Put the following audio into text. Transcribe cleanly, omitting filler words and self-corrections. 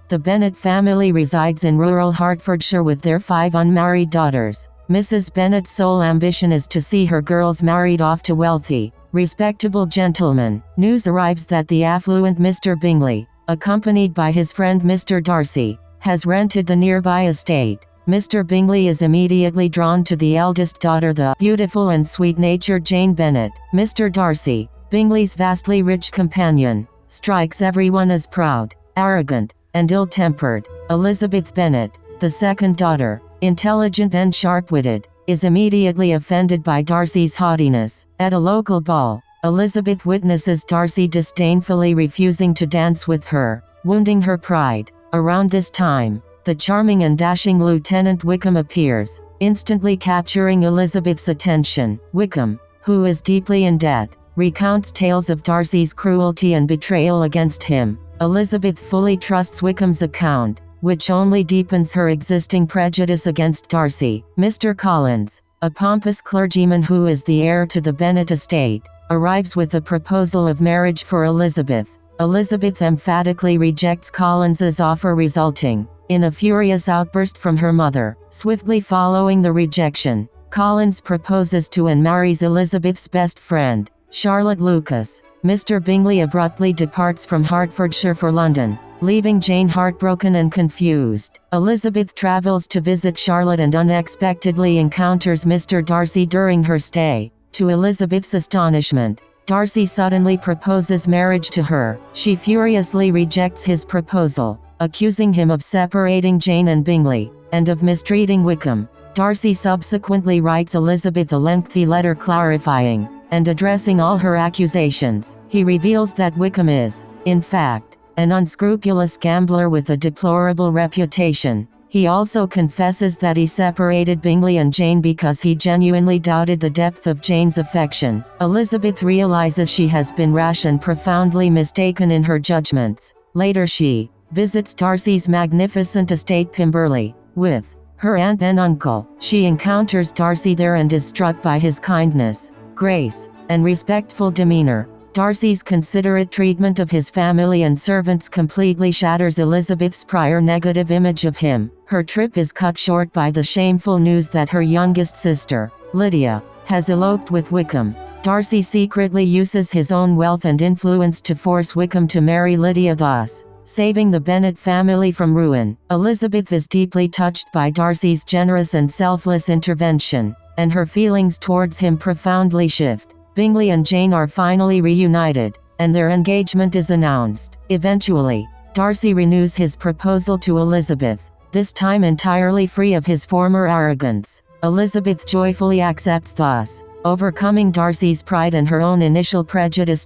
The Bennet family resides in rural Hertfordshire with their 5 unmarried daughters. Mrs. Bennet's sole ambition is to see her girls married off to wealthy, respectable gentlemen. News arrives that the affluent Mr. Bingley, accompanied by his friend Mr. Darcy, has rented the nearby estate. Mr. Bingley is immediately drawn to the eldest daughter, the beautiful and sweet-natured Jane Bennet. Mr. Darcy, Bingley's vastly rich companion, strikes everyone as proud, arrogant, and ill-tempered. Elizabeth Bennet, the second daughter, intelligent and sharp-witted, is immediately offended by Darcy's haughtiness. At a local ball, Elizabeth witnesses Darcy disdainfully refusing to dance with her, wounding her pride. Around this time, the charming and dashing Lieutenant Wickham appears, instantly capturing Elizabeth's attention. Wickham, who is deeply in debt, recounts tales of Darcy's cruelty and betrayal against him. Elizabeth fully trusts Wickham's account, which only deepens her existing prejudice against Darcy. Mr. Collins, a pompous clergyman who is the heir to the Bennet estate, arrives with a proposal of marriage for Elizabeth. Elizabeth emphatically rejects Collins's offer, resulting in a furious outburst from her mother. Swiftly following the rejection, Collins proposes to and marries Elizabeth's best friend, Charlotte Lucas. Mr. Bingley abruptly departs from Hertfordshire for London, leaving Jane heartbroken and confused. Elizabeth travels to visit Charlotte and unexpectedly encounters Mr. Darcy during her stay. To Elizabeth's astonishment, Darcy suddenly proposes marriage to her. She furiously rejects his proposal, accusing him of separating Jane and Bingley, and of mistreating Wickham. Darcy subsequently writes Elizabeth a lengthy letter clarifying and addressing all her accusations. He reveals that Wickham is, in fact, an unscrupulous gambler with a deplorable reputation. He also confesses that he separated Bingley and Jane because he genuinely doubted the depth of Jane's affection. Elizabeth realizes she has been rash and profoundly mistaken in her judgments. Later she visits Darcy's magnificent estate Pemberley, with her aunt and uncle. She encounters Darcy there and is struck by his kindness, grace, and respectful demeanor. Darcy's considerate treatment of his family and servants completely shatters Elizabeth's prior negative image of him. Her trip is cut short by the shameful news that her youngest sister, Lydia, has eloped with Wickham. Darcy secretly uses his own wealth and influence to force Wickham to marry Lydia, thus saving the Bennet family from ruin. Elizabeth is deeply touched by Darcy's generous and selfless intervention, and her feelings towards him profoundly shift. Bingley and Jane are finally reunited, and their engagement is announced. Eventually, Darcy renews his proposal to Elizabeth, this time entirely free of his former arrogance. Elizabeth joyfully accepts, thus overcoming Darcy's pride and her own initial prejudice.